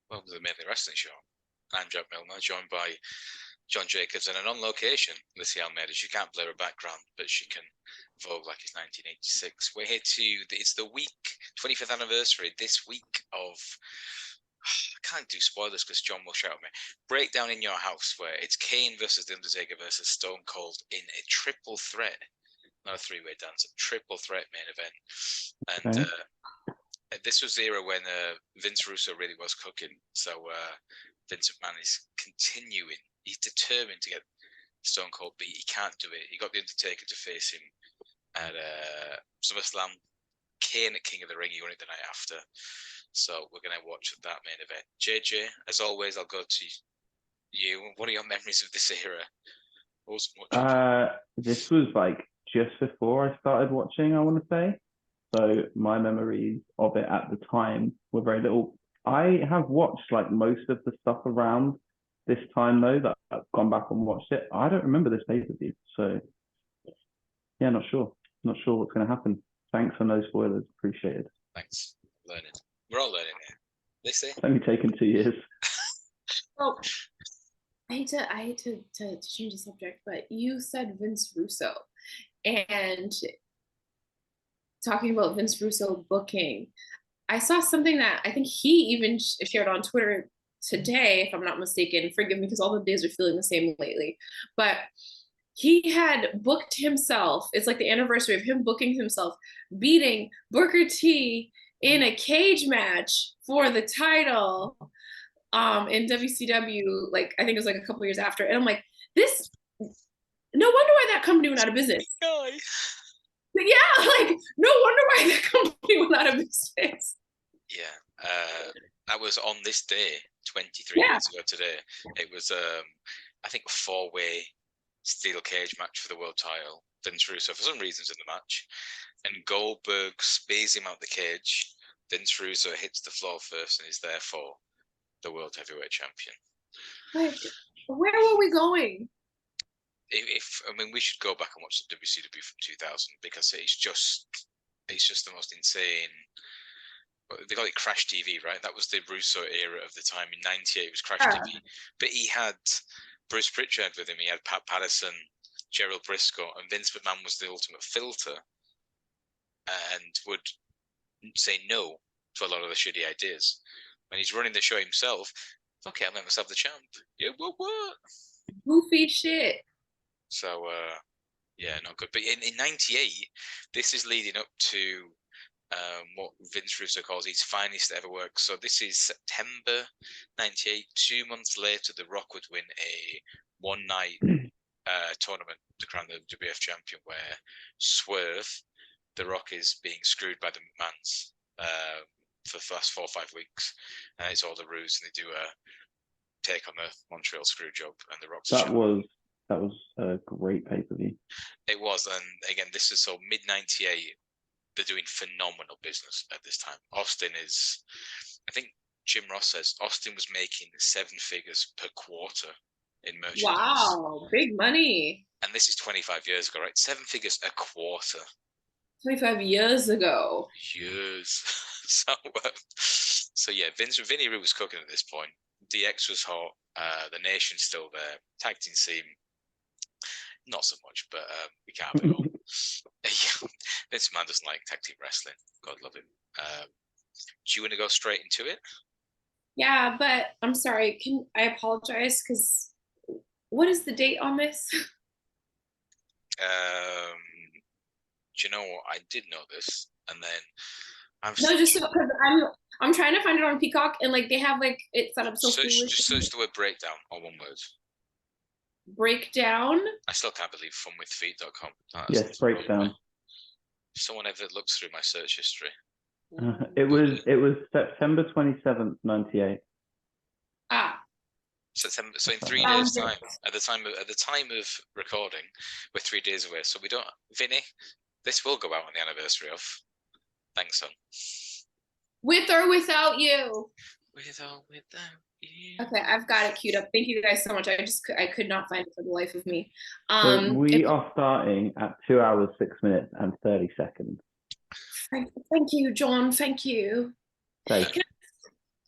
Welcome to the Mainly Wrestling Show. I'm Jack Milner, joined by John Jacobs, and on location, Lissy Almeida. She can't blur her background, but she can vogue like it's 1986. We're here it's the 25th anniversary this week of, I can't do spoilers because John will shout at me, Breakdown in Your House, where it's Kane versus The Undertaker versus Stone Cold in a triple threat, not a three-way dance, a triple threat main event. And this was the era when Vince Russo really was cooking. So Vince McMahon is continuing. He's determined to get Stone Cold beat. He can't do it. He got The Undertaker to face him at SummerSlam. Kane at King of the Ring. He won it the night after. So we're going to watch that main event. JJ, as always, I'll go to you. What are your memories of this era? This was like just before I started watching, I want to say. So my memories of it at the time were very little. I have watched like most of the stuff around this time though, that I've gone back and watched it. I don't remember this pay-per-view. So yeah, not sure. Not sure what's going to happen. Thanks for no spoilers. Appreciate it. Thanks. Learning. We're all learning here. They say. It's only taken 2 years. Well, I hate to change the subject, but you said Vince Russo, and talking about Vince Russo booking, I saw something that I think he even shared on Twitter today, if I'm not mistaken. Forgive me because all the days are feeling the same lately. But he had booked himself. It's like the anniversary of him booking himself, beating Booker T in a cage match for the title in WCW. Like I think it was like a couple years after. And I'm like, this. No wonder why that company went out of business. Yeah, like no wonder why that company went out of business. Yeah, that was on this day, 23 years ago today. It was, I think, a four-way steel cage match for the world title. Vince Russo, for some reasons, in the match, and Goldberg spears him out the cage. Vince Russo hits the floor first and is therefore the world heavyweight champion. Like, where were we going? I mean, we should go back and watch the WCW from 2000 because it's just the most insane. They got it Crash TV, right? That was the Russo era of the time. In '98, it was Crash TV, but he had Bruce Pritchard with him. He had Pat Patterson, Gerald Briscoe, and Vince McMahon was the ultimate filter, and would say no to a lot of the shitty ideas. When he's running the show himself, okay, I'll make myself the champ. Yeah, what? Goofy shit. So, yeah, not good. But in '98, this is leading up to what Vince Russo calls his finest ever work. So this is September '98. 2 months later, The Rock would win a one-night tournament to crown the WWF champion, where Swerve, The Rock, is being screwed by the McMahons for the last 4 or 5 weeks. And it's all the ruse, and they do a take on the Montreal screw job, and The Rock's That was a great pay-per-view. It was, and again, this is so mid '98. They're doing phenomenal business at this time. Austin is, I think Jim Ross says Austin was making 7 figures per quarter in merchandise. Wow, big money. And this is 25 years ago, right? 7 figures a quarter. 25 years ago. Years. So yeah, Vinny Roo was cooking at this point. DX was hot. The Nation's still there. Tag team scene, not so much, but we can't have it all. Vince McMahon doesn't like tag team wrestling. God love him. Do you want to go straight into it? Yeah, but I'm sorry. I apologize because what is the date on this? Do you know what? I did know this, and then just because I'm trying to find it on Peacock, and like they have like it set up so cool. Just search the word breakdown, all one word. Breakdown. I still can't believe funwithfeet.com. Yes, breakdown. If someone ever looks through my search history. It was September 27th, 98. September. So in 3 days' time, at the time of recording, we're 3 days away. So we don't, Vinny. This will go out on the anniversary of. Thanks, son. With or without you. With or without you. Okay, I've got it queued up. Thank you guys so much. I could not find it for the life of me. So we are starting at 2 hours, 6 minutes, and 30 seconds. Thank you, John. Thank you. Okay.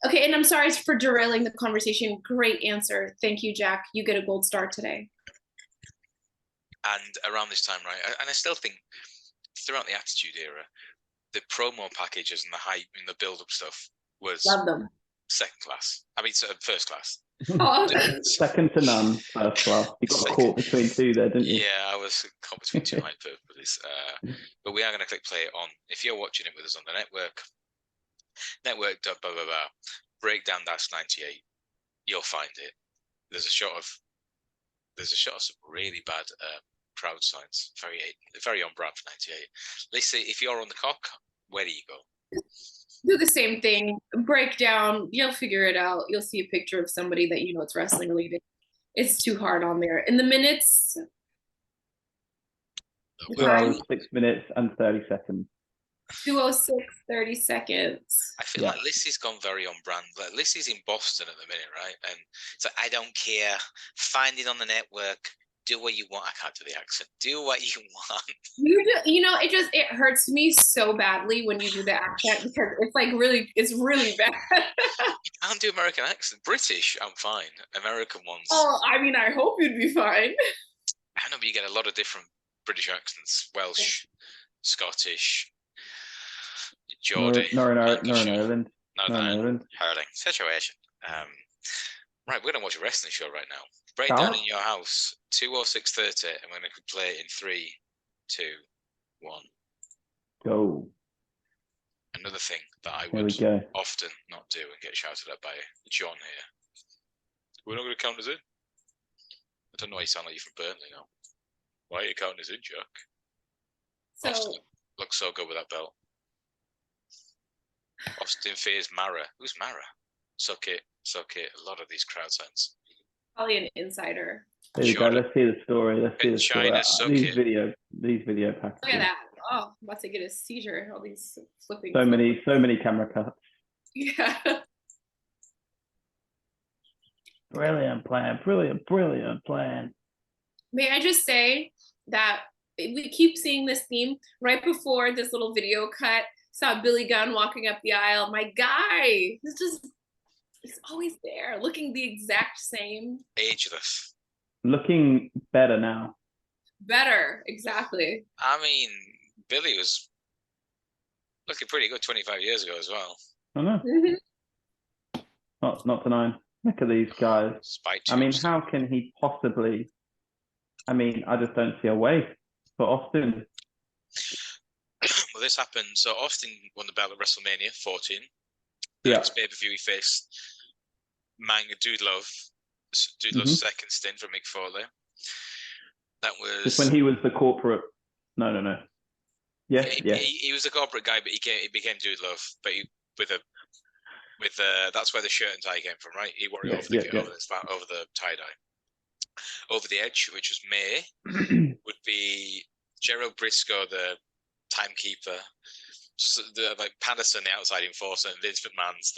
Okay, and I'm sorry for derailing the conversation. Great answer. Thank you, Jack. You get a gold star today. And around this time, right, and I still think throughout the Attitude Era, the promo packages and the hype and the build-up stuff was Love them. second class. I mean, first class. Oh, Second to none, first class. You got caught between two there, didn't you? Yeah, I was caught between two hyperboles. But we are going to click play on, if you're watching it with us on the network, breakdown -98, you'll find it. There's a shot of some really bad crowd signs, very on brand for 98. Let's say if you're on the cock, where do you go? do the same thing. Breakdown. You'll figure it out. You'll see a picture of somebody that you know it's wrestling related. It's too hard on there. In the minutes. 2 hours, 6 minutes, and 30 seconds. 2:06, 30 seconds. I feel like Lissy's gone very on brand. Like Lissy's in Boston at the minute, right? And it's like, I don't care. Find it on the network. Do what you want. I can't do the accent. Do what you want. You know, it hurts me so badly when you do the accent because it's really bad. You can't do American accent. British, I'm fine. American ones. Oh, I mean, I hope you'd be fine. I know, but you get a lot of different British accents. Welsh, Scottish, Geordie. Northern Ireland. Hurling situation. Right, we're going to watch a wrestling show right now. Breakdown in your house, 2:06:30, and we're going to play it in 3, 2, 1. Go. Another thing that I would often not do and get shouted at by John here. We're not going to count us in. I don't know why you sound like you're from Burnley now. Why are you counting us in, Jack? So, Austin looks so good with that belt. Austin fears Mara. Who's Mara? Suck it. A lot of these crowd signs. Probably an insider. There you go. Let's see the story. China, these video packages. Look at that. Oh, I'm about to get a seizure. All these flipping. So many camera cuts. Yeah. Brilliant plan. May I just say that we keep seeing this theme right before this little video cut. Saw Billy Gunn walking up the aisle. My guy, he's always there, looking the exact same. Ageless. Looking better now. Better, exactly. I mean, Billy was looking pretty good 25 years ago as well. I know. Mm-hmm. Not denying. Look at these guys. I mean, how can he possibly? I mean, I just don't see a way for Austin. Well, this happened. So Austin won the belt at WrestleMania 14. Yeah. Next pay-per-view, he faced Dude Love's second stint for Mick Foley. That was just when he was the corporate. No. Yeah. He was a corporate guy, but he became Dude Love. But that's where the shirt and tie came from, right? He wore it over the tie dye. Over the Edge, which was May, would be Gerald Briscoe, the timekeeper, like Patterson, the outside enforcer, and Vince McMahon's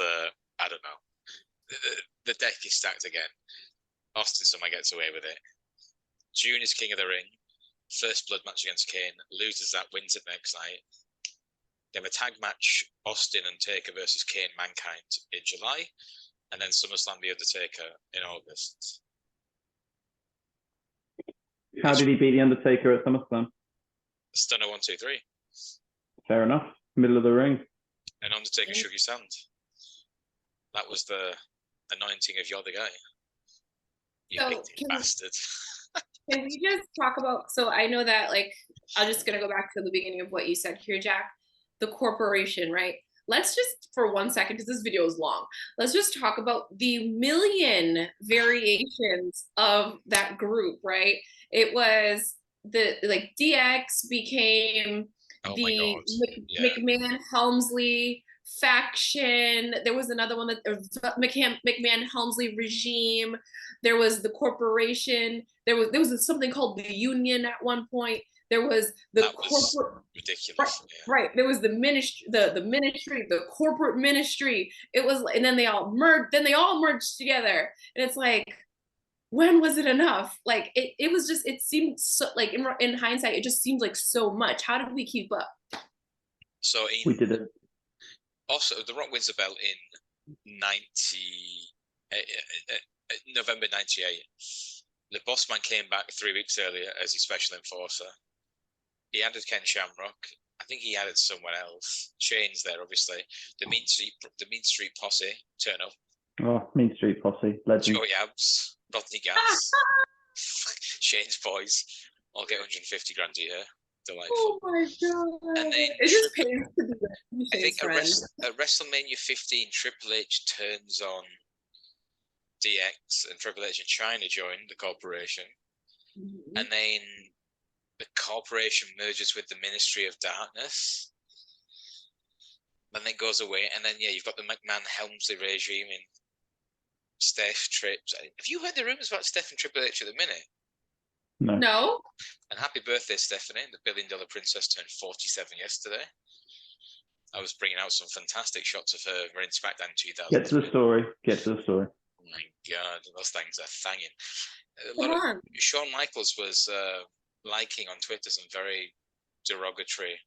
I don't know. The deck is stacked again. Austin somehow gets away with it. June is King of the Ring. First blood match against Kane. Loses that, wins it next night. They have a tag match, Austin and Taker versus Kane, Mankind in July. And then SummerSlam, The Undertaker in August. How did he beat The Undertaker at SummerSlam? Stunner 1, 2, 3. Fair enough. Middle of the ring. And Undertaker shook his hand. That was the anointing of you're the guy. You bastard. Can we just talk about, so I know that, like, I'm just going to go back to the beginning of what you said here, Jack. The corporation, right? Let's just, for 1 second, because this video is long, let's just talk about the million variations of that group, right? It was DX became McMahon Helmsley faction. There was another one that McMahon Helmsley regime. There was the corporation. There was something called the Union at one point. There was the corporate, ridiculous. Right. There was the ministry, the corporate ministry. It was, and then they all merged. Then they all merged together, and it's like, when was it enough? Like it was just. It seemed so, like in hindsight, it just seemed like so much. How did we keep up? So we did it. Also, The Rock wins the belt in November 98. The boss man came back 3 weeks earlier as his special enforcer. He added Ken Shamrock. I think he added someone else. Shane's there, obviously. The Mean Street Posse turn up. Oh, Mean Street Posse, legend. Joey Abs, Rodney Gas, Shane's boys all get 150 grand a year. Delightful. Oh my god! And then It just pays to be I think Shane's friend. at WrestleMania 15, Triple H turns on DX, and Triple H and China join the corporation. Mhm. And then the corporation merges with the Ministry of Darkness. And then it goes away. And then, you've got the McMahon Helmsley regime in Steph, Trips. Have you heard the rumors about Steph and Triple H at the minute? No. And happy birthday, Stephanie. The $1 billion princess turned 47 yesterday. I was bringing out some fantastic shots of her in SmackDown 2000. Get to the story. Oh my God, those things are thanging. Shawn Michaels was liking on Twitter some very derogatory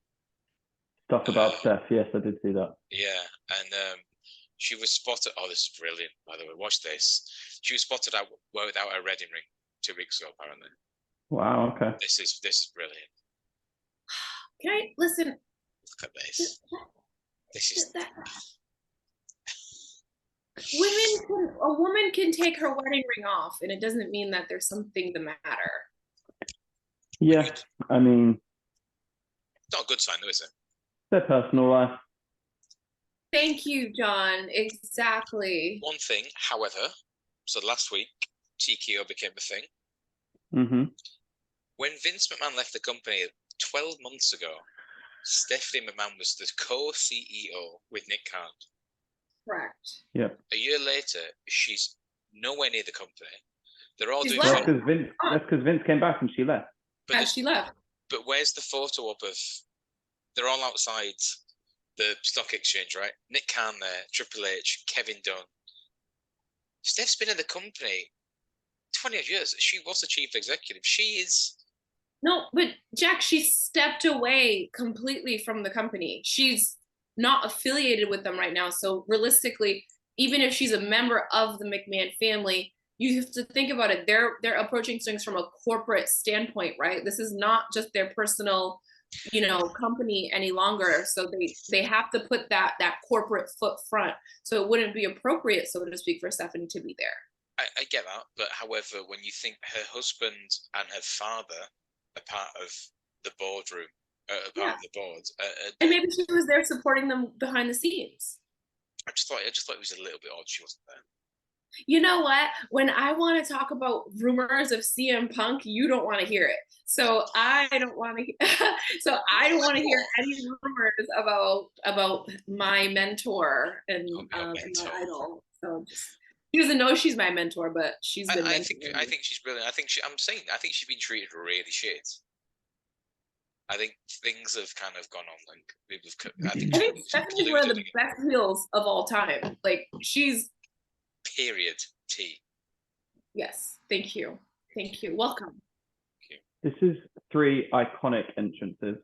Stuff about Steph. Yes, I did see that. Yeah, and she was spotted. Oh, this is brilliant, by the way. Watch this. She was spotted out without her wedding ring 2 weeks ago, apparently. Wow. Okay. This is brilliant. Can I listen? Look at this. This is. A woman can take her wedding ring off, and it doesn't mean that there's something the matter. Yeah, I mean, it's not a good sign, though, is it? Their personal life. Thank you, John. Exactly. One thing, however, so last week TKO became a thing. Mm-hmm. When Vince McMahon left the company 12 months ago, Stephanie McMahon was the co-CEO with Nick Khan. Correct. Yeah. A year later, she's nowhere near the company. They're all doing. That's because Vince came back and she left. But she left. But where's the photo up of? They're all outside the stock exchange, right? Nick Khan there, Triple H, Kevin Dunn. Steph's been in the company 20 odd years. She was the chief executive. She is. No, but Jack, she stepped away completely from the company. She's not affiliated with them right now. So realistically, even if she's a member of the McMahon family, you have to think about it. They're approaching things from a corporate standpoint, right? This is not just their personal, company any longer. So they have to put that corporate foot front. So it wouldn't be appropriate, so to speak, for Stephanie to be there. I get that, but however, when you think her husband and her father are part of the boardroom, part of the board, and maybe she was there supporting them behind the scenes. I just thought it was a little bit odd she wasn't there. You know what? When I want to talk about rumors of CM Punk, you don't want to hear it. So I don't want to. I don't want to hear any rumors about my mentor and my idol. So she doesn't know she's my mentor, but she's been. I think she's brilliant. I think she's been treated really shit. I think things have kind of gone on. Like I think Stephanie's one of the best heels of all time. Like she's. Period. T. Yes. Thank you. Welcome. This is 3 iconic entrances,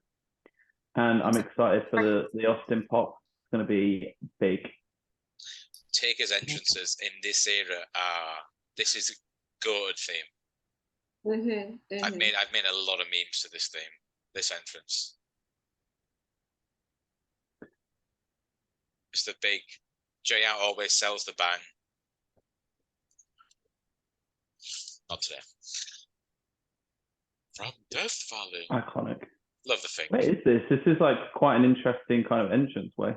and I'm excited for the Austin Pop. It's going to be big. Taker's entrances in this era this is a good theme. Mm-hmm. I've made a lot of memes to this theme. This entrance. It's the big. JR always sells the bang. Not today. From Death Valley. Iconic. Love the thing. What is this? This is like quite an interesting kind of entrance way.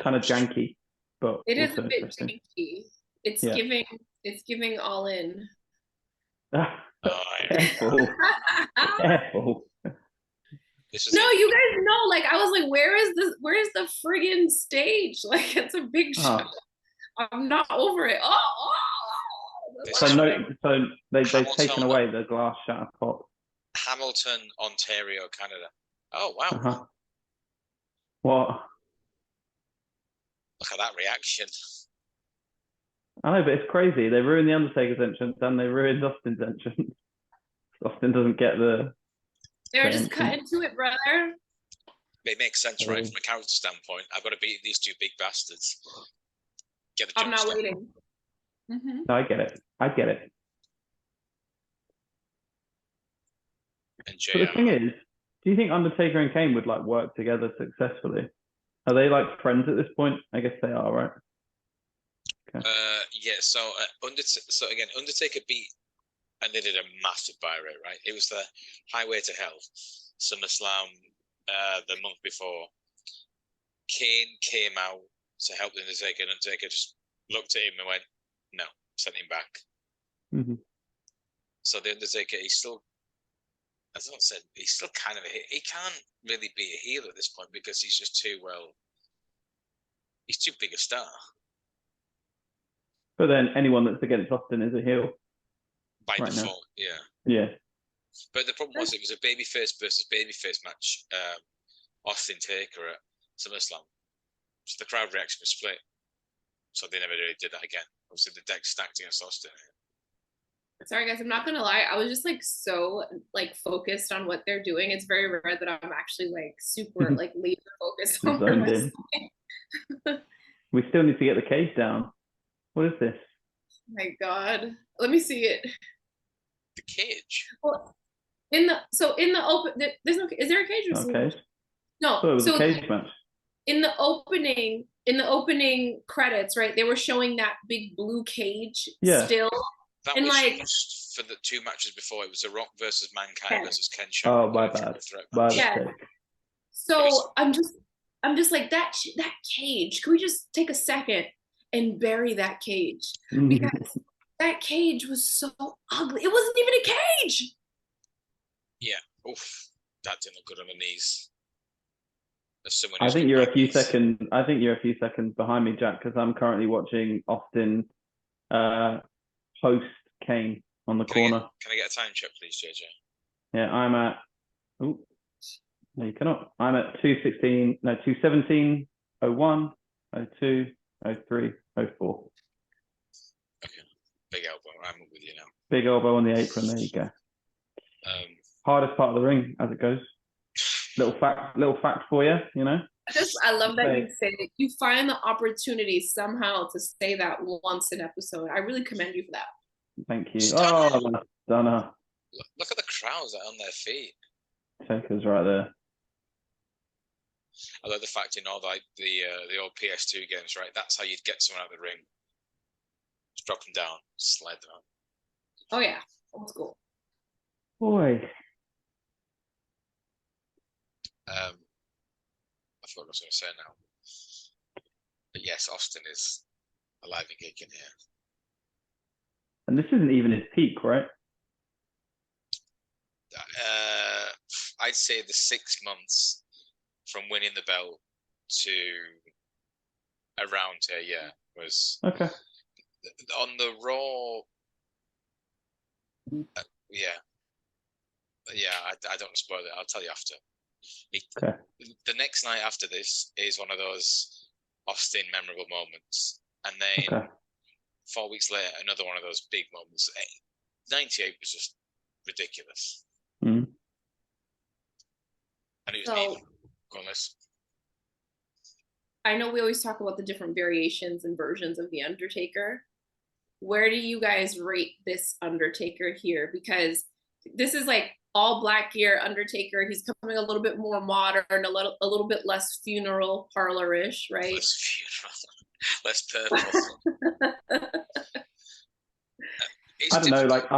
Kind of janky, but it is a bit janky. It's giving all in. Careful. Careful. No, you guys know. Like I was like, where is the friggin' stage? Like it's a big show. I'm not over it. So they've taken away the glass shatter pop. Hamilton, Ontario, Canada. Oh wow! Uh-huh. What? Look at that reaction. I know, but it's crazy. They ruined the Undertaker's entrance and they ruined Austin's entrance. Austin doesn't get the. They're just cutting to it, brother. It makes sense, right? From a character standpoint, I've got to beat these two big bastards. Get the I'm jump not start. waiting. Mm-hmm. No, I get it. I get it. And But the thing JR. is, do you think Undertaker and Kane would like work together successfully? Are they like friends at this point? I guess they are, right? Okay. Yeah. So Undertaker beat, and they did a massive buy rate, right? It was the Highway to Hell, SummerSlam, the month before. Kane came out to help the Undertaker, and Undertaker just looked at him and went, "No," sent him back. Mm-hmm. So the Undertaker, he's still, as I said, he's still kind of he can't really be a heel at this point because he's just he's too big a star. But then anyone that's against Austin is a heel By right default, now. yeah. Yeah. But the problem was it was a babyface versus babyface match, Austin Taker at SummerSlam. So the crowd reaction was split. So they never really did that again. Obviously, the deck stacked against Austin. Sorry guys, I'm not gonna lie. I was just like so like focused on what they're doing. It's very rare that I'm actually like super like laser focused on their Zoned in. We still need to get the cage down. What is this? Oh my God. Let me see it. The cage. Well, in the open, there's no. Is there a cage? Okay. No. So it was So a cage match. in the opening credits, right? They were showing that big blue cage still. That and was like used for the two matches before. It was The Rock versus Mankind versus Ken Shamrock. Oh, my bad. Yeah. So I'm just like that cage. Can we just take a second and bury that cage? Because that cage was so ugly. It wasn't even a cage. Yeah. Oof. That didn't look good on the knees. I think you're a few seconds. I think you're a few seconds behind me, Jack, because I'm currently watching Austin post Kane on the corner. Can I get a time check, please, JJ? Yeah, I'm at. Oh, no, you cannot. I'm at 2:16. No, 2:17. 01, 02, 03, 04. Okay. Big elbow. I'm with you now. Big elbow on the apron. There you go. Hardest part of the ring as it goes. Little fact for you, you know. I love that you say it. You find the opportunity somehow to say that once an episode. I really commend you for that. Thank you. Stunner. Stunner. Look at the crowds on their feet. Taker's right there. I love the fact in all like the old PS2 games, right? That's how you'd get someone out of the ring. Just drop them down, slide them out. Oh yeah, old school. Boy. I forgot what I was going to say now. But yes, Austin is alive and kicking here. And this isn't even his peak, right? I'd say the 6 months from winning the belt to around here, yeah, was okay. On the Raw. Yeah, I don't spoil it. I'll tell you after. Okay. The next night after this is one of those Austin memorable moments, and then 4 weeks later, another one of those big moments. 98 was just ridiculous. Mm. And it was go on, Liz. I know we always talk about the different variations and versions of The Undertaker. Where do you guys rate this Undertaker here? Because this is like all black gear Undertaker. He's coming a little bit more modern, a little bit less funeral parlor-ish, right? Less purple. I don't know, like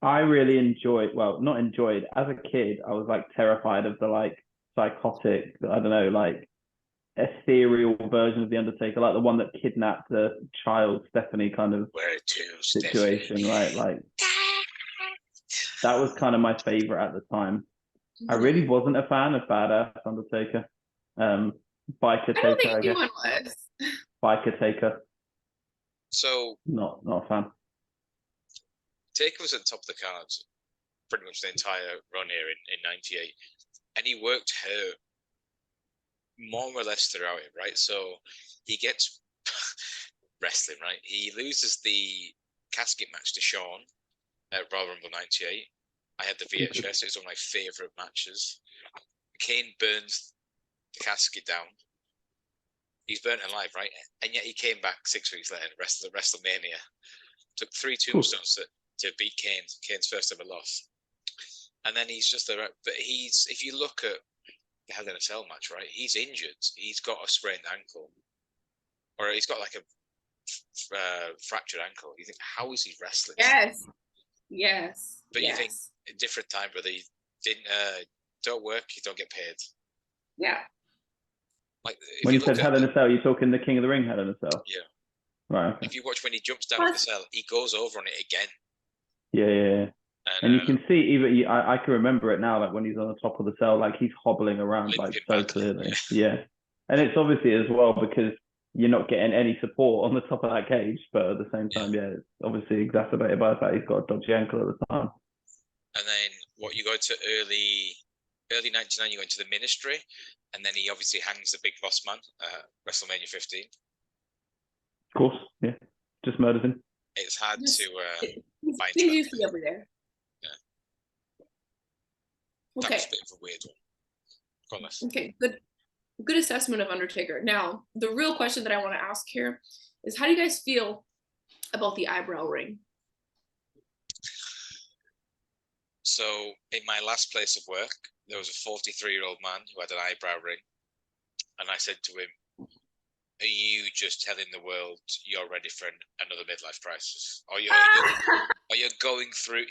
I really enjoyed, well, not enjoyed, as a kid, I was like terrified of the like psychotic, I don't know, like ethereal version of the Undertaker, like the one that kidnapped the child Stephanie kind of situation, Stephanie? Right? Like that was kind of my favorite at the time. I really wasn't a fan of Badass Undertaker. Biker Taker, I guess. Was. Biker Taker. So not a fan. Taker was at the top of the cards pretty much the entire run here in 98. And he worked her more or less throughout it, right? So he gets wrestling, right? He loses the casket match to Shawn at Royal Rumble 98. I had the VHS. It was one of my favourite matches. Kane burns the casket down. He's burnt alive, right? And yet he came back 6 weeks later, rest of the WrestleMania. Took 3 Cool. tombstones to beat Kane's first ever loss. And then he's just there. But if you look at the Hell in a Cell match, right? He's injured. He's got a sprained ankle. Or he's got like a fractured ankle. You think, how is he wrestling? Yes. But you think, a different time, brother, you didn't, don't work, you don't get paid. Yeah. Like, when you said Hell in a Cell, you're talking the King of the Ring Hell in a Cell? Yeah. Right. Okay. If you watch when he jumps down in the cell, he goes over on it again. Yeah. And you can see, I can remember it now, like when he's on the top of the cell, like he's hobbling around like so clearly. Yeah. And it's obviously as well because you're not getting any support on the top of that cage, but at the same time, it's obviously exacerbated by the fact he's got a dodgy ankle at the time. And then you go to early 99, you go into the Ministry, and then he obviously hangs the Big Boss Man at WrestleMania 15. Of course, yeah. Just murders him. It's hard to find things you see over there. Yeah. Okay. That was a bit of a weird one. Okay, good assessment of Undertaker. Now, the real question that I want to ask here is, how do you guys feel about the eyebrow ring? So, in my last place of work, there was a 43-year-old man who had an eyebrow ring, and I said to him, "Are you just telling the world you're ready for another midlife crisis? Are you going through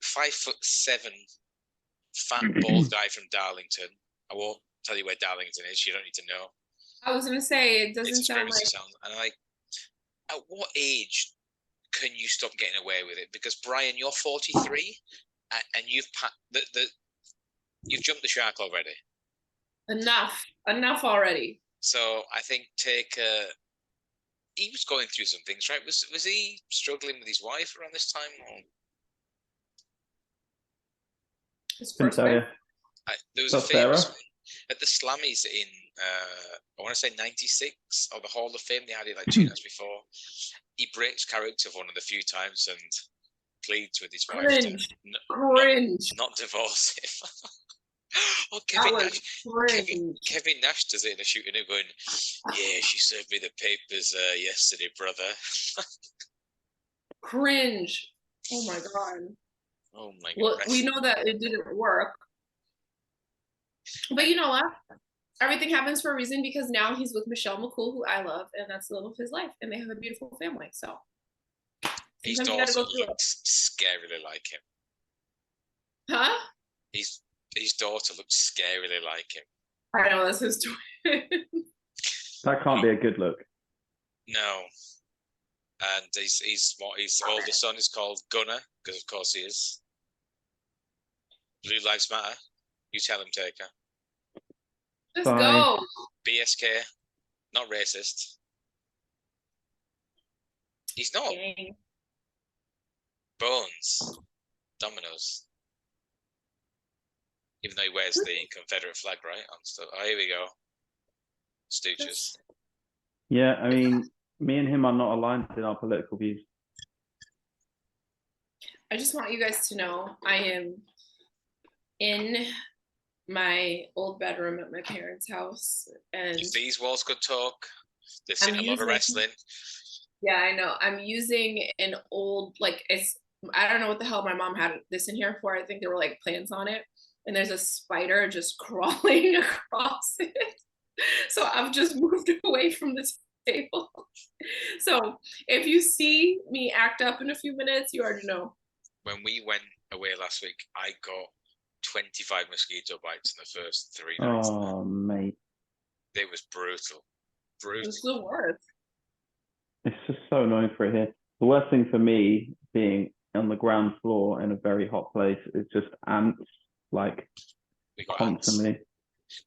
5'7" fat bald guy from Darlington? I won't tell you where Darlington is. You don't need to know. I was gonna say it doesn't sound like. And I'm like, at what age can you stop getting away with it? Because Brian, you're 43, and you've jumped the shark already. Enough already. So I think he was going through some things, right? Was he struggling with his wife around this time? Or? His first wife? There was a famous at the Slammies in I want to say 96 or the Hall of Fame. They had it like 2 nights before. He breaks character one of the few times and pleads with his wife to not divorce him. Oh, Kevin Nash does it in a shooting him going, "Yeah, she served me the papers yesterday, brother." Cringe. Oh my god. Oh my god. Well, we know that it didn't work. But you know what? Everything happens for a reason, because now he's with Michelle McCool, who I love, and that's the love of his life, and they have a beautiful family. So his daughter looks scarily like him. Huh? His daughter looks scarily like him. I know, that's his twin. That can't be a good look. No. And his older son is called Gunner, because of course he is. Blue Lives Matter. You tell him, Taker. Let's go. BSK, not racist. He's not. Dang. Bones, Dominoes. Even though he wears the Confederate flag, right? Oh, here we go. Stooges. Yeah, I mean, me and him are not aligned in our political views. I just want you guys to know I am in my old bedroom at my parents' house, and these walls could talk. They've seen a lot of wrestling. Yeah, I know. I'm using an old, I don't know what the hell my mom had this in here for. I think there were like plants on it, and there's a spider just crawling across it. So I've just moved away from this table. So if you see me act up in a few minutes, you already know. When we went away last week, I got 25 mosquito bites in the first 3 nights. Oh, mate. It was brutal. It's the worst. It's just so annoying for it here. The worst thing for me, being on the ground floor in a very hot place, is just ants, constantly.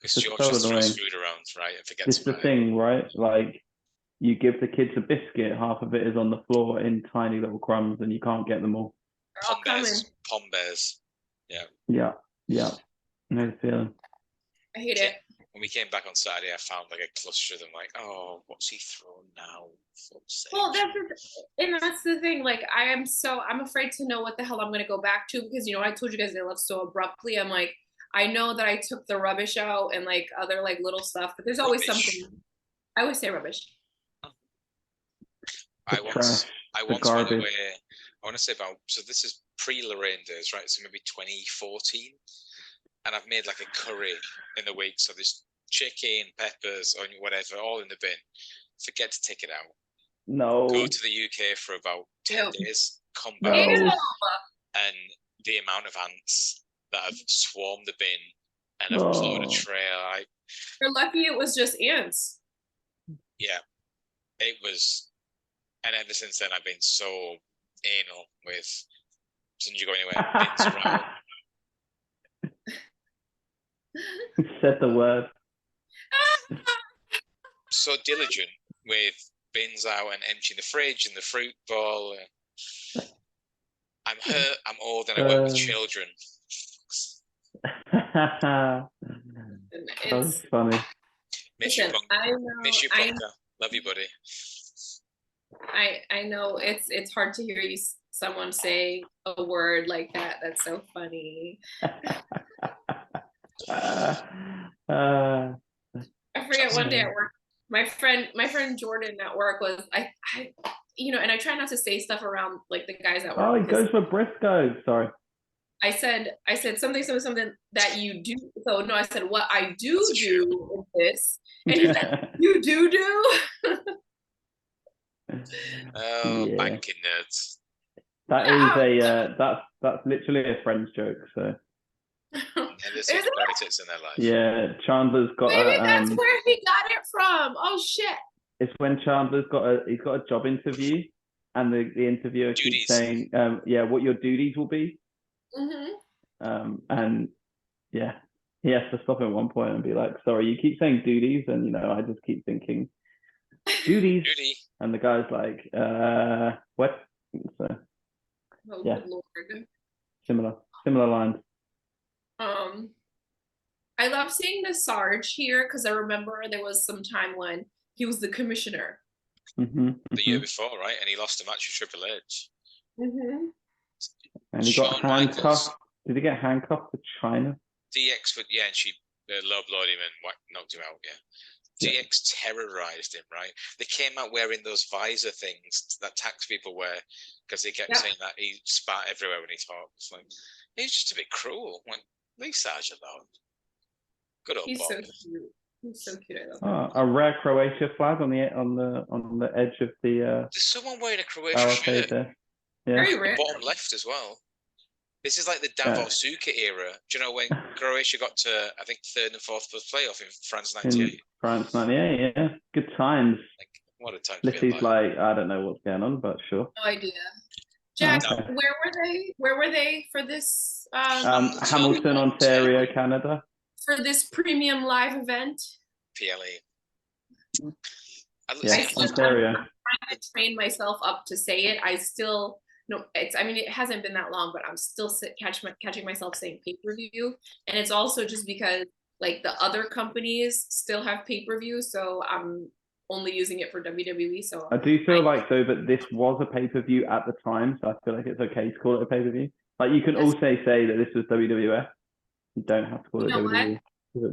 Because George just throws food around, right, and forgets It's the thing, right? Like, you give the kids a biscuit, half of it is on the floor in tiny little crumbs, and you can't get them all. Pom bears. Yeah. No feeling. I hate it. When we came back on Saturday, I found like a cluster of them. Like, oh, what's he throwing now? Well, that's the thing. Like, I'm afraid to know what the hell I'm going to go back to, because I told you guys they left so abruptly. I'm like, I know that I took the rubbish out and like other like little stuff, but there's always something. I would say rubbish. The trash, I the once went garbage. away. I want to say so this is pre-Lorraine days, right? So maybe 2014, and I've made like a curry in the week. So there's chicken, peppers, onion, whatever, all in the bin. Forget to take it out. No. Go to the UK for about 10 Ew. days. Come No. back, Ew. and the amount of ants that have swarmed the bin and have plowed a trail. You're lucky it was just ants. Yeah, it was. And ever since then, I've been so anal with, as soon as you go anywhere, bins around. Said the word. So diligent with bins out and emptying the fridge and the fruit bowl. I'm hurt. I'm old, and I work with children. That was funny. Miss you, Listen, punk. I know. Miss you, punker. Love you, buddy. I know it's hard to hear someone say a word like that. That's so funny. I forget one day at work, my friend Jordan at work was I and I try not to say stuff around like the guys at work. Oh, he goes for Briscoes. Sorry. I said something that you do. So no, I said what I do in this, and he said you do. Oh, Yeah. banking nerds. That is that's literally a friend's joke. So Never seen the politics in their life. yeah, Chandler's got maybe that's where he got it from. Oh shit! It's when Chandler's got a job interview, and the interviewer keeps saying, what your duties will be. Mm-hmm. And yeah, he has to stop at one point and be like, sorry, you keep saying duties, and I just keep thinking duties. Duty. And the guy's like, what? So Good Lord. Similar lines. I love seeing the Sarge here because I remember there was some time when he was the commissioner. The year before, right? And he lost a match with Triple H. Mm-hmm. And he got handcuffed. Did he get handcuffed to China? DX, and she low blowed him and knocked him out. Yeah. DX terrorized him, right? They came out wearing those visor things that tax people wear because they kept saying that he spat everywhere when he talked. It's like, he's just a bit cruel. Like, leave Sarge alone. Good old He's Bob. so cute. He's so cute. I love him. A rare Croatia flag on the edge of the. There's someone wearing a Croatia shirt. There. Yeah. Very rare. Bottom left as well. This is like the Davos Suker era. Do you know when Croatia got to, I think, third and fourth playoff in France '98? In France '98, yeah. Good times. Like, what a time. Lissy's like, I don't know what's going on, but sure. No idea. Jack, where were they for this? Hamilton, Ontario, Canada. For this premium live event. PLE. Ontario. I'm trying to train myself up to say it. I still it hasn't been that long, but I'm still catching myself saying pay-per-view. And it's also just because like the other companies still have pay-per-view, so I'm only using it for WWE. So I do feel like though that this was a pay-per-view at the time, so I feel like it's okay to call it a pay-per-view. Like you can also say that this was WWF. You don't have to call it WWE.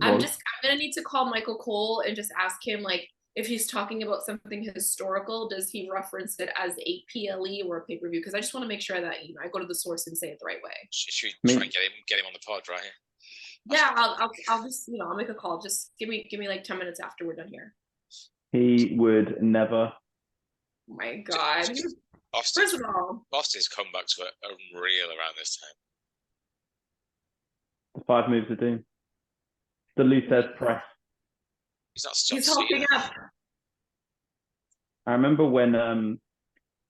I'm gonna need to call Michael Cole and just ask him like if he's talking about something historical, does he reference it as a PLE or a pay-per-view? Because I just want to make sure that I go to the source and say it the right way. Should we try and get him on the pod, right? Yeah, I'll just I'll make a call. Just give me like 10 minutes after we're done here. He would never. Oh my God. First of all, Austin's comebacks were unreal around this time. The 5 moves of doom. The Luthez press. He's holding up. I remember when one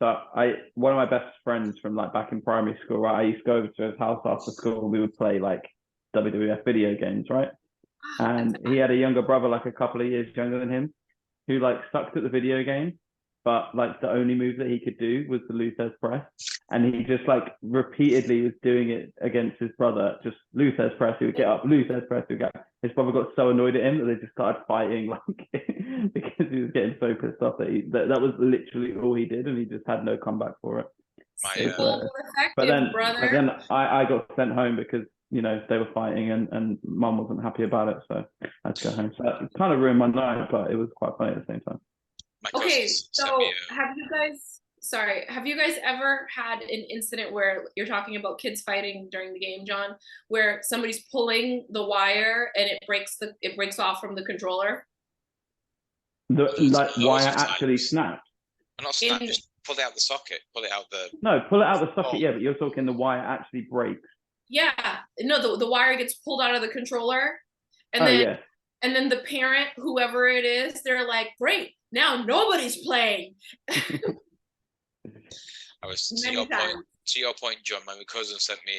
of my best friends from like back in primary school, right? I used to go over to his house after school and we would play like WWF video games, right? And he had a younger brother, like a couple of years younger than him, who like sucked at the video game, but like the only move that he could do was the Luthez press. And he just like repeatedly was doing it against his brother, just Luthez press, he would get up, Luthez press, he would get up. His brother got so annoyed at him that they just started fighting, like because he was getting so pissed off that was literally all he did, and he just had no comeback for it. But then I got sent home because you know, they were fighting and mum wasn't happy about it, so I had to go home. So that kind of ruined my night, but it was quite funny at the same time. Okay, so have you guys ever had an incident where you're talking about kids fighting during the game, John, where somebody's pulling the wire and it breaks off from the controller? The wire actually snapped. Not snap, just pull it out the socket, pull it out the. No, pull it out the socket. Yeah, but you're talking the wire actually breaks. Yeah, no, the wire gets pulled out of the controller, and then the parent, whoever it is, they're like, "Great, now nobody's playing." I was to your point, John. My cousin sent me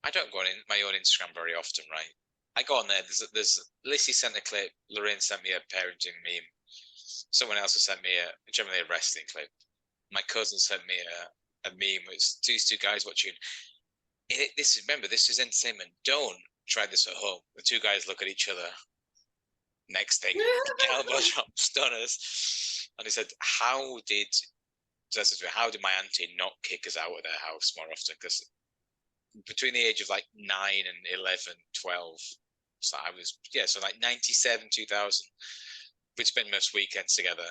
I don't go on my own Instagram very often, right? I go on there. There's Lissy sent a clip. Lorraine sent me a parenting meme. Someone else has sent me generally a wrestling clip. My cousin sent me a meme. It's these two guys watching. This is entertainment. Don't try this at home. The two guys look at each other. Next thing, elbow drop, stunners. And he said, how did my auntie not kick us out of their house more often? Because between the age of like 9 and 11, 12, so I was, so like 97, 2000, we'd spend most weekends together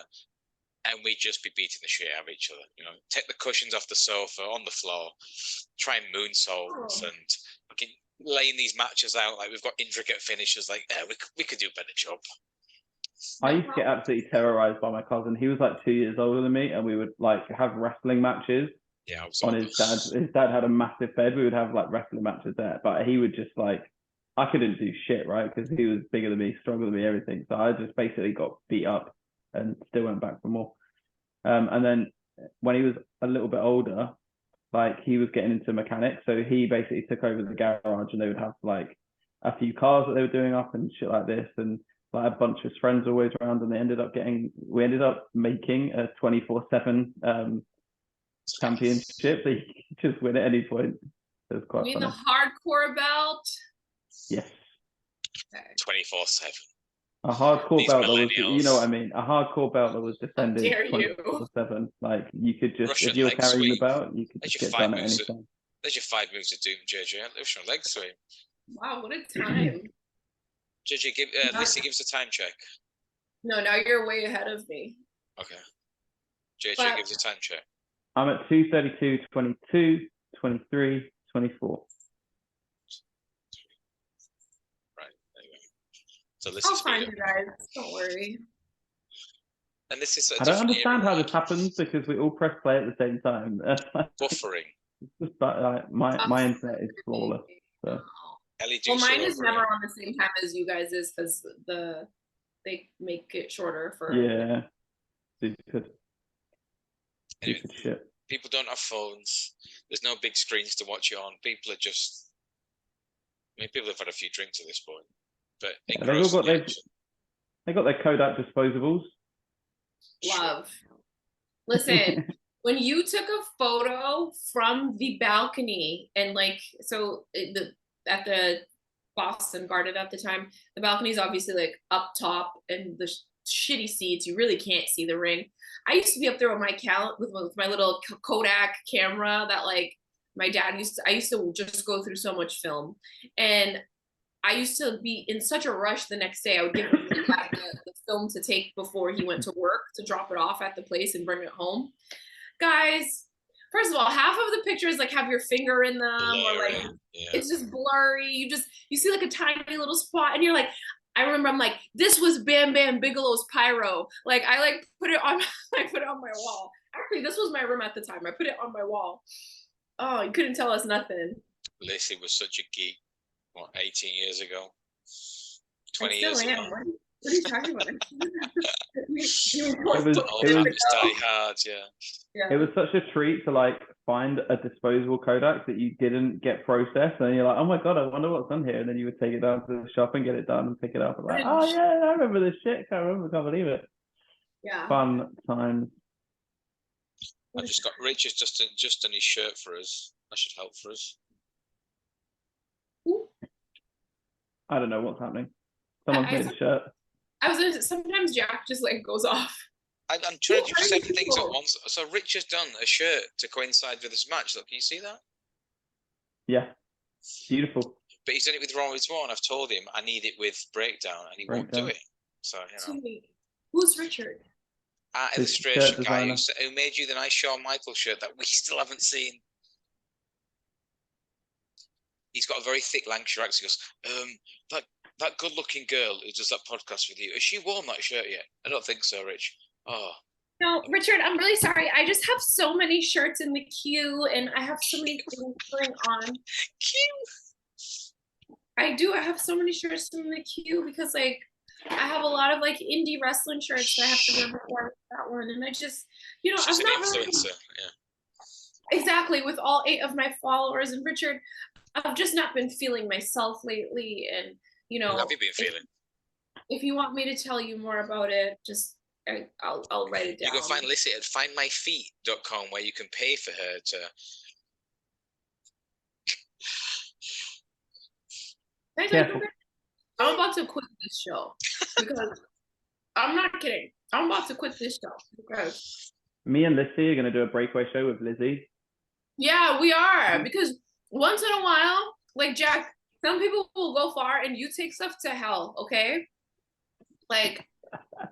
and we'd just be beating the shit out of each other. You know, take the cushions off the sofa, on the floor, try and moonsaults and fucking laying these matches out like we've got intricate finishes. Like, we could do a better job. I used to get absolutely terrorized by my cousin. He was like 2 years older than me, and we would like have wrestling matches. Yeah, on his dad. His dad had a massive bed. We would have like wrestling matches there, but he would just like, I couldn't do shit, right? Because he was bigger than me, stronger than me, everything. So I just basically got beat up and still went back for more. And then when he was a little bit older, like he was getting into mechanics, so he basically took over the garage, and they would have like a few cars that they were doing up and shit like this, and like a bunch of his friends always around, and we ended up making a 24/7 championship that you could just win at any point. It was quite funny. The hardcore belt? Yes. 24/7. A hardcore belt that was, you know what I mean? A hardcore belt that was defended 24/7. Like you could just, Russian if you were carrying the belt, you could just get done at any time. There's your 5 moves of doom, JJ. Russian leg sweep. Wow, what a time. JJ, Lissy gives a time check. No, now you're way ahead of me. Okay. JJ gives a time check. I'm at 2:32, 22, 23, 24. Right, there you go. So this I'll find you guys. Don't worry. And this is. I don't understand how this happens because we all press play at the same time. Buffering. It's just like my internet is flawless. So. Well, mine is never on the same time as you guys is because they make it shorter for. Yeah. Stupid. Anyway, shit. People don't have phones. There's no big screens to watch it on. People are just. I mean, people have had a few drinks at this point, but they got their Kodak disposables. Love. Listen, when you took a photo from the balcony and like at the Boston Garden at the time, the balcony is obviously like up top and the shitty seats, you really can't see the ring. I used to be up there with my little Kodak camera that like my dad I used to just go through so much film, and I used to be in such a rush the next day. I would give him the film to take before he went to work to drop it off at the place and bring it home. Guys, first of all, half of the pictures like have your finger in them, or like it's just blurry. You see like a tiny little spot, and you're like, I remember I'm like, this was Bam Bam Bigelow's pyro. Like I like put it on my wall. Actually, this was my room at the time. I put it on my wall. Oh, you couldn't tell us nothing. Lissy was such a geek. What, 18 years ago? 20 years ago? What are you talking about? It was such a treat to like find a disposable Kodak that you didn't get processed, and you're like, oh my god, I wonder what's on here, and then you would take it down to the shop and get it done and pick it up and like, oh yeah, I remember this shit. Can't believe it. Yeah. Fun times. I just got Rich has just done his shirt for us. That should help for us. I don't know what's happening. Someone's made a shirt. Sometimes Jack just like goes off. I'm trying to do 7 things at once. So Rich has done a shirt to coincide with this match. Look, can you see that? Yeah. Beautiful. But he's done it with Raw as well, and I've told him I need it with Breakdown, and he won't do it. So, Who's Richard? Illustration guy who made you the nice Shawn Michaels shirt that we still haven't seen. He's got a very thick Lancashire accent. He goes, that good-looking girl who does that podcast with you, has she worn that shirt yet? I don't think so, Rich. Oh. No, Richard, I'm really sorry. I just have so many shirts in the queue, and I have so many things going on. Queue? I do. I have so many shirts in the queue because, like, I have a lot of, like, indie wrestling shirts that I have to wear before that one. And I just, She's I'm an not influencer, yeah. Exactly, with all 8 of my followers. And Richard, I've just not been feeling myself lately. And, How have you been feeling? If you want me to tell you more about it, just I'll write it down. You can find Lissy at findmyfeet.com, where you can pay for her to. I'm about to quit this show because I'm not kidding. I'm about to quit this show because me and Lissy are going to do a breakaway show with Lizzie. Yeah, we are, because once in a while, like Jack, some people will go far and you take stuff to hell, okay? Like,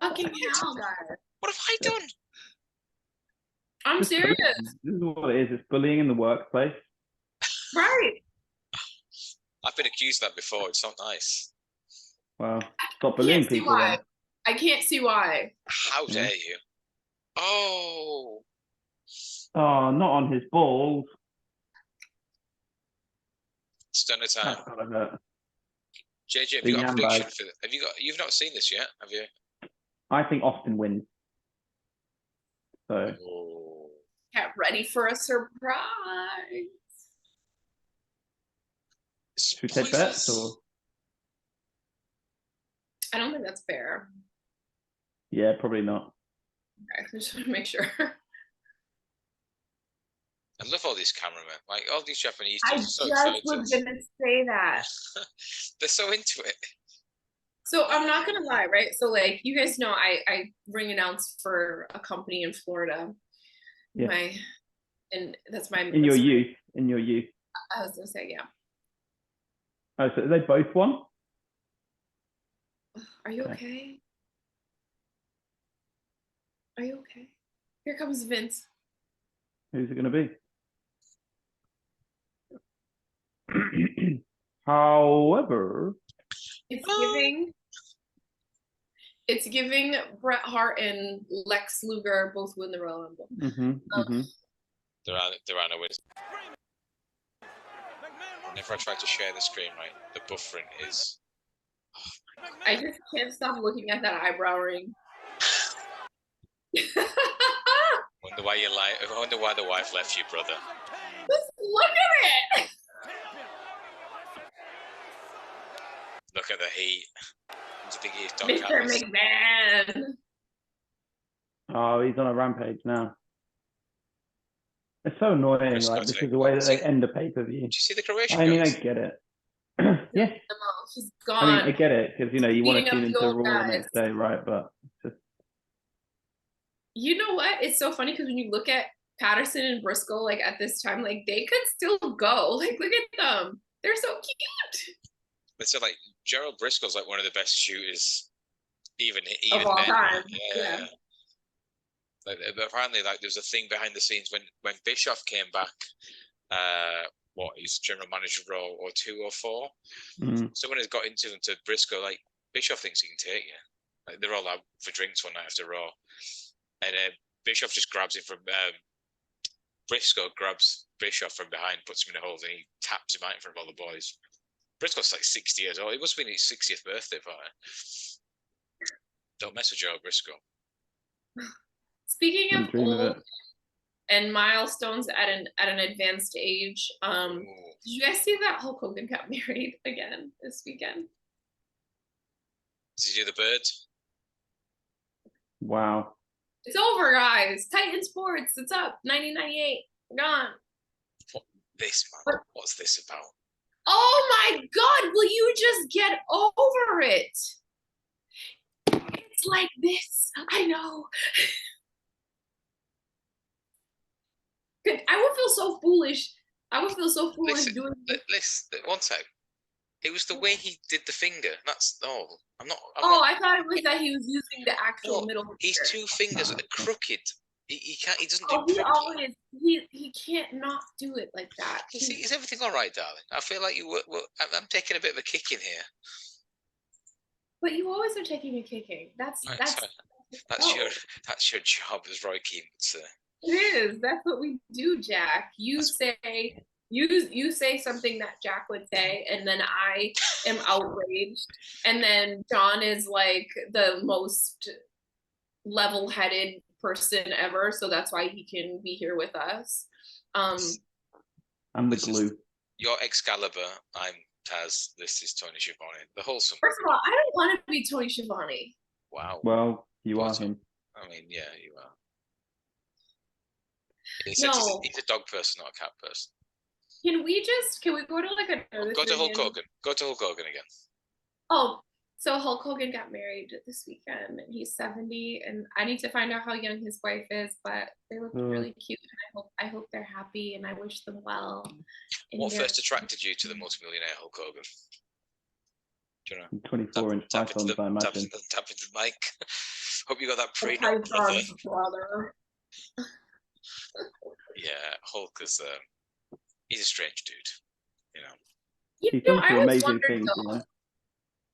fucking hell, guys. What have I done? I'm serious. This is what it is. It's bullying in the workplace. Right. I've been accused of that before. It's not nice. Well, stop bullying people. Why. I can't see why. How dare you? Oh. Oh, not on his balls. Stunner time. JJ, have The you got a prediction bag. for that? You've not seen this yet, have you? I think Austin wins. So. Oh. Get ready for a surprise. Should we take bets or? I don't think that's fair. Yeah, probably not. Okay, I just want to make sure. I love all these cameramen. Like, all these Japanese I dudes are so just excited. was going to say that. They're so into it. So I'm not going to lie, right? So, like, you guys know I ring announce for a company in Florida. Yeah. And that's my... In your youth. I was going to say, yeah. Oh, so they both won? Are you okay? Are you okay? Here comes Vince. Who's it going to be? However, it's giving Bret Hart and Lex Luger both win the Royal Rumble. There are no winners. Whenever I try to share the screen, right, the buffering is. I just can't stop looking at that eyebrow ring. Wonder why I wonder why the wife left you, brother. Just look at it. Look at the heat. Do you think he's Don Mr. Callis? McMahon. Oh, he's on a rampage now. It's so annoying, like, because the way that they end a pay-per-view. Did you see the Croatian I mean, guys? I get it. Yeah. She's gone. I mean, I get it, because, you want to tune into Raw guys. the next day, right? But just... You know what? It's so funny because when you look at Patterson and Briscoe, like, at this time, like, they could still go. Like, look at them. They're so cute. But so, like, Gerald Briscoe's like one of the best shooters, even of all then. time. Yeah. Like, but apparently, like, there's a thing behind the scenes when Bischoff came back. He's general manager role or 2 or 4. Someone has got into Briscoe. Like, Bischoff thinks he can take you. Like, they're all out for drinks one night after Raw, and Bischoff just grabs him from. Briscoe grabs Bischoff from behind, puts him in a hold, and he taps him out in front of all the boys. Briscoe's like 60 years old. It must have been his 60th birthday party. Don't mess with Joe Briscoe. Speaking of old and milestones at an advanced age, did you guys see that Hulk Hogan got married again this weekend? Did you do the bird? Wow. It's over, guys. Titan Sports. It's up. 1998. We're gone. What's this about? Oh my God! Will you just get over it? It's like this. I know. I would feel so foolish I would feel so foolish doing this. Listen, one sec. It was the way he did the finger. That's all. I'm not. I thought it was that he was using the actual middle finger. His two fingers are crooked. He can't. He doesn't do. He always he can't not do it like that. Is everything all right, darling? I feel like you were. I'm taking a bit of a kick in here. But you always are taking a kicking. That's your job, as Roy Keane would say. It is. That's what we do, Jack. You say something that Jack would say, and then I am outraged, and then John is like the most level-headed person ever, so that's why he can be here with us. I'm the glue. You're Excalibur. I'm Taz. This is Tony Schiavone, the wholesome. First of all, I don't want to be Tony Schiavone. Wow. Well, you are him. I mean, yeah, you are. No. He's a dog person, not a cat person. Can we go to like a... Go to Hulk Hogan. Go to Hulk Hogan again. Oh, so Hulk Hogan got married this weekend, and he's 70, and I need to find out how young his wife is, but they look really cute, and I hope they're happy, and I wish them well. What first attracted you to the multimillionaire Hulk Hogan? Do you know? 24-inch pythons, I imagine. Tap into the mic. Hope you got that prenup, brother. Yeah, Hulk is he's a strange dude, you know. He's done some amazing things, you know.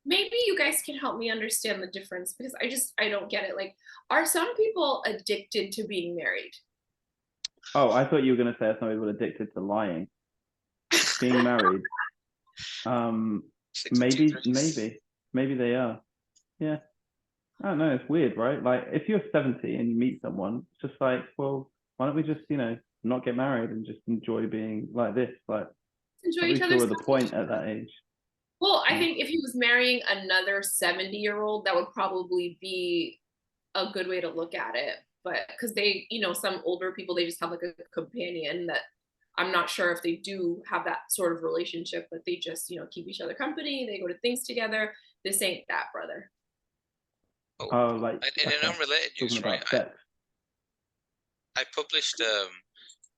Maybe you guys can help me understand the difference, because I don't get it. Like, are some people addicted to being married? Oh, I thought you were going to say some people addicted to lying. Being married. Maybe they are. Yeah. I don't know. It's weird, right? Like, if you're 70 and you meet someone, it's just like, well, why don't we just, not get married and just enjoy being like this? Like, enjoy each other's the point at that age. Well, I think if he was marrying another 70-year-old, that would probably be a good way to look at it. But because they, some older people, they just have like a companion that I'm not sure if they do have that sort of relationship, but they just, keep each other company. They go to things together. This ain't that, brother. Oh, like in an unrelated news, right? I published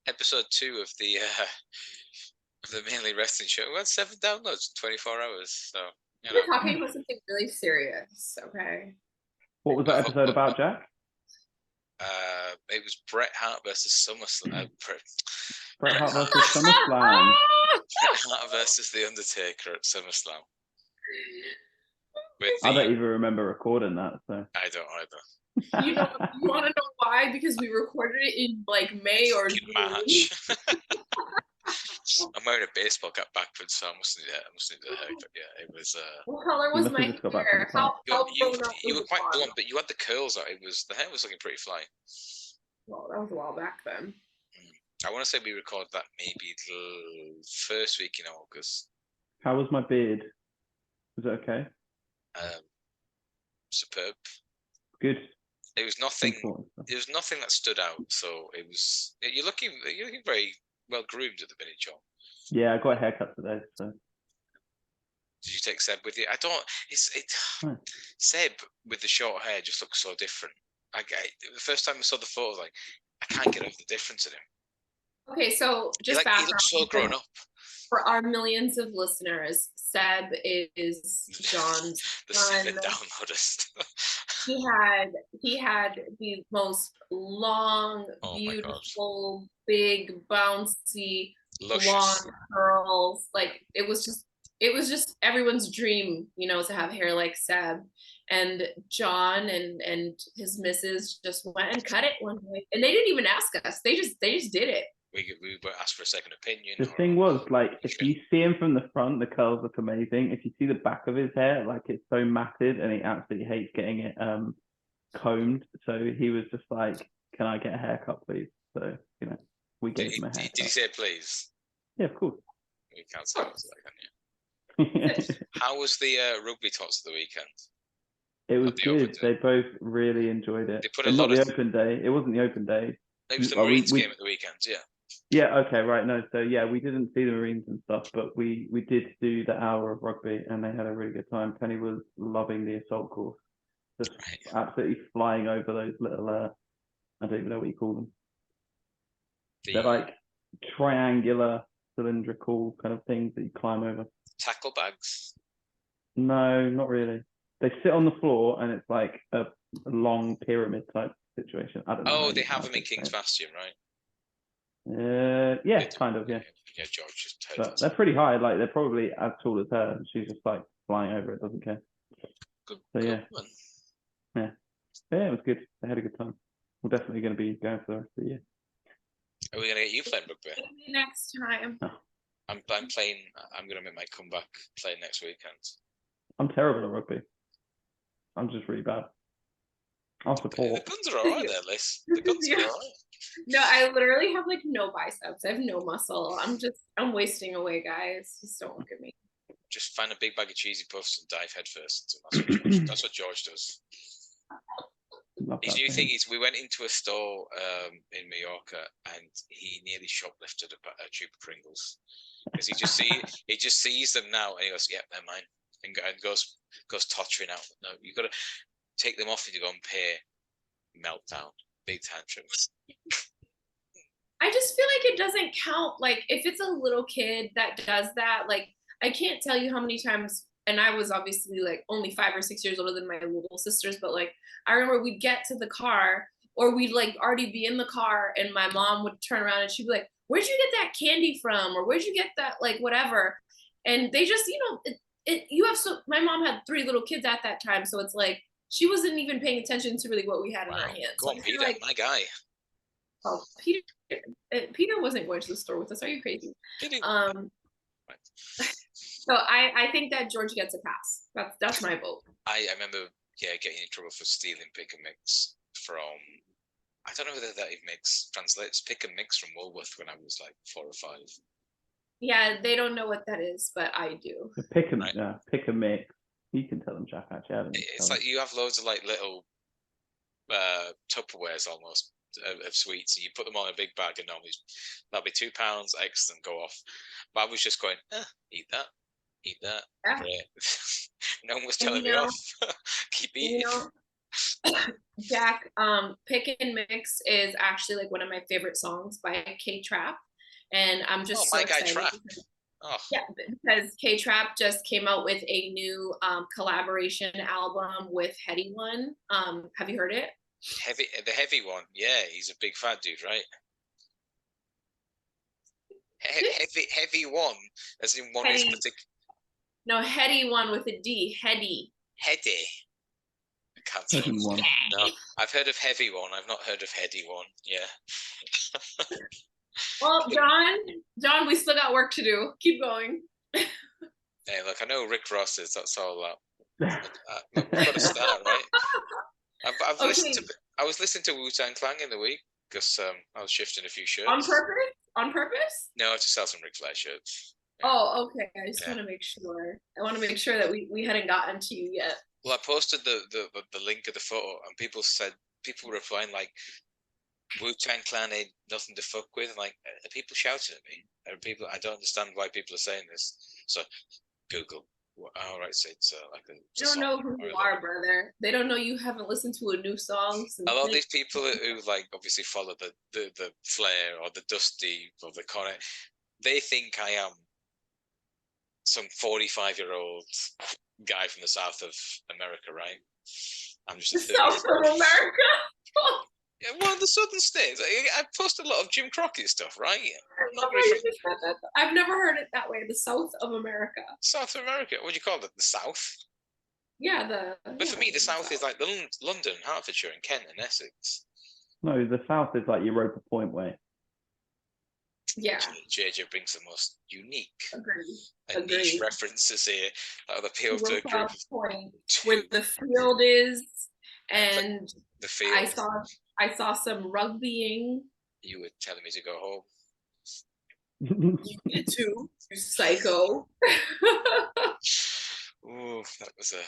episode 2 of the Mainly Wrestling Show. We had 7 downloads in 24 hours. So we're talking about something really serious, okay? What was that episode about, Jack? It was Bret Hart versus SummerSlam. Bret Hart versus SummerSlam. Bret Hart versus The Undertaker at SummerSlam. I don't even remember recording that. So I don't either. You want to know why? Because we recorded it in like May or June. March. I'm wearing a baseball cap backwards, so I must need a haircut. Yeah, it was. What color was my hair? You were quite blonde, but you had the curls out. The hair was looking pretty fly. Well, that was a while back then. I want to say we recorded that maybe the first week in August. How was my beard? Was it okay? Superb. Good. It was nothing. There was nothing that stood out. So it was. You're looking very well groomed at the minute, John. Yeah, I got a haircut today. So. Did you take Seb with you? I don't. Seb with the short hair just looks so different. The first time I saw the photo, I was like, I can't get over the difference in him. Okay, so just he looks so grown up. For our millions of listeners, Seb is John's son. The downloaders. He had the most long, beautiful, big, bouncy, blonde curls. Like it was just everyone's dream, to have hair like Seb. And John and his missus just went and cut it one day, and they didn't even ask us. They just did it. We asked for a second opinion. The thing was, like, if you see him from the front, the curls look amazing. If you see the back of his hair, like, it's so matted, and he absolutely hates getting it combed. So he was just like, "Can I get a haircut, please?" So we gave him a haircut. Did he say please? Yeah, of course. You can't say that, can you? How was the rugby tots of the weekend? It was good. They both really enjoyed it. They put a lot of the open day. It wasn't the open day. It was the Marines game at the weekend, yeah. Yeah, okay, right. No, so yeah, we didn't see the Marines and stuff, but we did do the hour of rugby, and they had a really good time. Penny was loving the assault course, just absolutely flying over those little, I don't even know what you call them. They're like triangular cylindrical kind of things that you climb over. Tackle bags? No, not really. They sit on the floor and it's like a long pyramid type situation. I don't know. Oh, they have them in King's Bastion, right? Yeah, kind of, yeah. Yeah, George just told But us. they're pretty high. Like they're probably as tall as her. She's just like flying over it, doesn't care. Good, So good yeah, one. yeah, it was good. They had a good time. We're definitely going to be going for the rest of the year. Are we gonna get you playing rugby? Maybe next time. I'm playing. I'm gonna make my comeback playing next weekend. I'm terrible at rugby. I'm just really bad. I'll The support. guns are alright there, Liz. The guns are Yeah. alright. No, I literally have like no biceps. I have no muscle. I'm wasting away, guys. Just don't look at me. Just find a big bag of cheesy puffs and dive headfirst. That's what George does. Love His that new for thing him. is we went into a store in Mallorca and he nearly shoplifted a tube of Pringles because he just sees them now and he goes, "Yep, they're mine," and goes tottering out. No, you got to take them off and you go and pay. Meltdown, big tantrum. I just feel like it doesn't count. Like if it's a little kid that does that, like I can't tell you how many times. And I was obviously like only 5 or 6 years older than my little sisters, but like I remember we'd get to the car or we'd like already be in the car and my mom would turn around and she'd be like, "Where'd you get that candy from?" Or "Where'd you get that?" Like whatever. And they just, you have my mom had 3 little kids at that time. So it's like, she wasn't even paying attention to really what we had in our hands. Go on, Peter, my guy. Oh, Peter wasn't going to the store with us. Are you crazy? So I think that George gets a pass. That's my vote. I remember, getting in trouble for stealing pick and mix from. I don't know whether that even translates pick and mix from Woolworth when I was like 4 or 5. Yeah, they don't know what that is, but I do. Pick a mix. You can tell them, Jack. Actually, it's like you have loads of like little Tupperwares almost of sweets, and you put them on a big bag, and normally that'll be £2 X and go off. But I was just going, eat that. Yeah. Great. No one was telling me off. Keep eating. Jack, Pick and Mix is actually like one of my favorite songs by K-Trap, and I'm just so excited. Yeah, because K-Trap just came out with a new collaboration album with Heady One. Have you heard it? The heavy one, yeah, he's a big fat dude, right? Heavy one, as in one is particular. No, Heady One with a D. Heady. I can't say one. No, I've heard of Heavy One. I've not heard of Heady One. Yeah. Well, John, we still got work to do. Keep going. Hey, look, I know Rick Ross is. That's all that. We've got to start, right? I was listening to Wu-Tang Clan in the week because I was shifting a few shirts. On purpose? On purpose? No, to sell some Ric Flair shirts. Yeah. Oh, okay. I just want to make sure. I want to make sure that we hadn't gotten to you yet. Well, I posted the link of the photo, and people were replying like, "Wu-Tang Clan ain't nothing to fuck with." And like, are people shouting at me? I don't understand why people are saying this. So, Google. All right, so it's like a. They don't know who you are, brother. They don't know you haven't listened to a new song. A lot of these people who like obviously follow the Flair or the Dusty or the Connor, they think I am some 45-year-old guy from the south of America, right? I'm just the south of America. Yeah, well, the southern states. I posted a lot of Jim Crockett stuff, right? I've never heard it that way. The South of America. South of America. What do you call it? The South? Yeah, But for me, the South is like London, Hertfordshire, and Kent, and Essex. No, the South is like Europa Point way. Yeah. JJ brings the most unique and niche references here that would appeal to a group of point where the field is, and the field. I saw some rugbying. You were telling me to go home. You did too, you psycho. Ooh, that was a.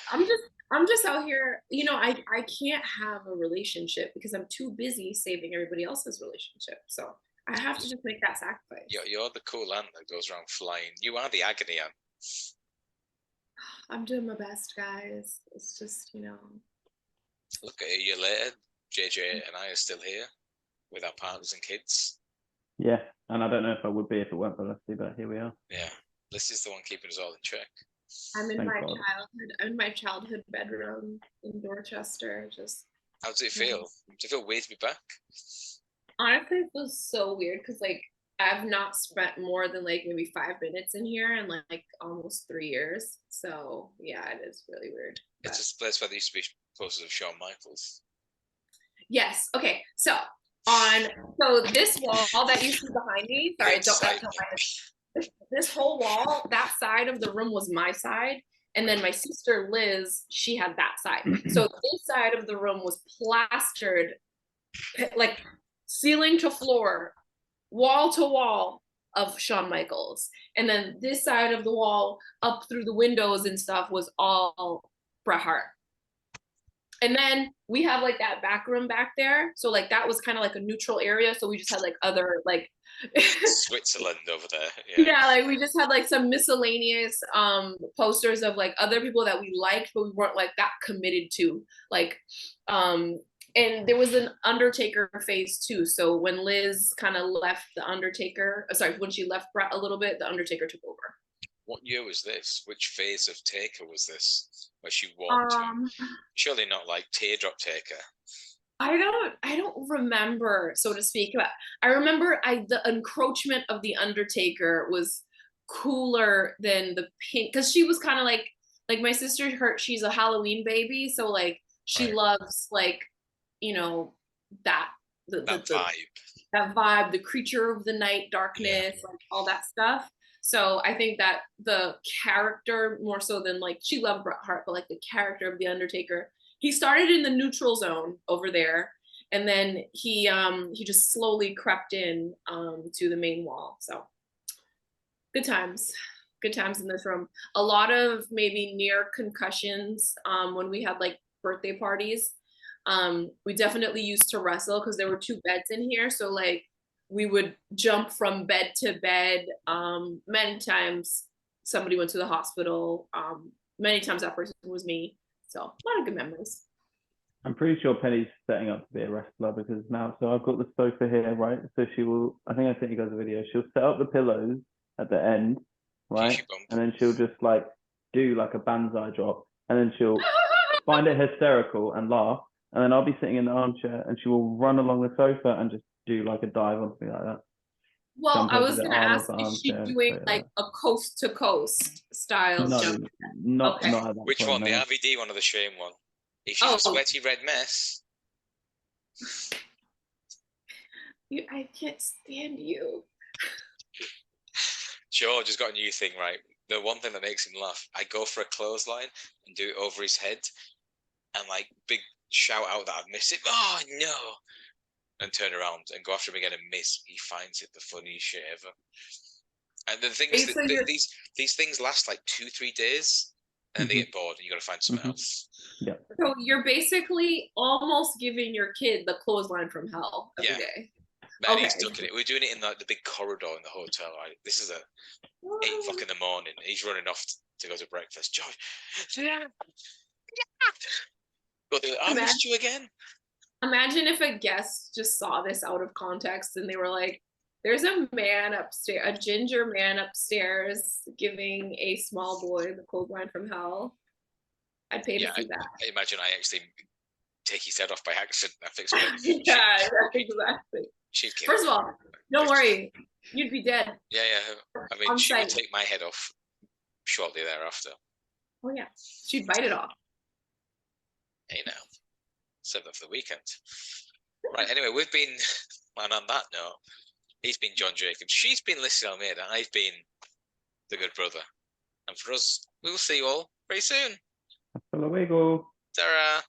I'm just out here. I can't have a relationship because I'm too busy saving everybody else's relationship. So I have to just make that sacrifice. You're the cool ant that goes around flying. You are the agony ant. I'm doing my best, guys. It's just, Look at a year later, JJ and I are still here with our partners and kids. Yeah, And I don't know if I would be if it weren't for Leslie, but here we are. Yeah, Leslie's the one keeping us all in check. I'm in Thank my God. childhood. I'm in my childhood bedroom in Dorchester. Just How does it feel? Does it feel weird to be back? honestly, it feels so weird because like I've not spent more than like maybe 5 minutes in here in like almost 3 years. So yeah, it is really weird. It's just the place where there used to be posters of Shawn Michaels. Yes. Okay. So this wall that you see behind me. Sorry, this whole wall, that side of the room was my side. And then my sister Liz, she had that side. So this side of the room was plastered, like ceiling to floor, wall to wall of Shawn Michaels. And then this side of the wall, up through the windows and stuff, was all Bret Hart. And then we have like that back room back there. So like that was kind of like a neutral area. So we just had like other like Switzerland over there. Yeah. Yeah, like we just had like some miscellaneous posters of like other people that we liked, but we weren't like that committed to. Like and there was an Undertaker phase too. So when Liz kind of left the Undertaker, when she left Bret a little bit, the Undertaker took over. What year was this? Which phase of Taker was this? Where she walked him? Surely not like Teardrop Taker. I don't remember, so to speak, but I remember the encroachment of the Undertaker was cooler than the pink, because she was kind of like my sister, she's a Halloween baby, so like she loves like, you know, that vibe, the creature of the night, darkness, like all that stuff. So I think that the character more so than like she loved Bret Hart, but like the character of the Undertaker, he started in the neutral zone over there, and then he just slowly crept in to the main wall. So good times in this room. A lot of maybe near concussions when we had like birthday parties. We definitely used to wrestle because there were 2 beds in here, so like we would jump from bed to bed. Many times somebody went to the hospital. Many times that person was me. So a lot of good memories. I'm pretty sure Penny's setting up to be a wrestler because now, so I've got the sofa here, right? So she will, I think I sent you guys a video. She'll set up the pillows at the end, right? And then she'll just like do like a banzai drop, and then she'll find it hysterical and laugh. And then I'll be sitting in the armchair and she will run along the sofa and just do like a dive or something like that. Well, I was gonna ask, is she doing like a coast to coast style jump? Not at that Which point, one? no. The RVD one or the Shane one? If she's a sweaty red mess. I can't stand you. George has got a new thing, right? The one thing that makes him laugh, I go for a clothesline and do it over his head and like big shout out that I've missed it. Oh no! And turn around and go after him again and miss. He finds it the funniest shit ever. And the thing is that these things last like 2-3 days, and they get bored, and you got to find something else. Yeah. So you're basically almost giving your kid the clothesline from hell every day. Man, he's stuck in it. We're doing it in like the big corridor in the hotel. Right? This is 8 o'clock in the morning. He's running off to go to breakfast. George, I missed you again. Imagine if a guest just saw this out of context and they were like, there's a man upstairs, a ginger man upstairs giving a small boy the clothesline from hell. I'd pay to see that. I imagine I actually take his head off by accident. I fix it. Yeah, exactly. First of all, don't worry. You'd be dead. Yeah. I mean, she would take my head off shortly thereafter. Oh, yeah. She'd bite it off. Hey, now. Save that for the weekend. Right, anyway, we've been, and on that note, he's been John Jacobs. She's been Lissy Almeida. I've been the good brother. And for us, we will see you all very soon. Hasta luego. Ta-ra.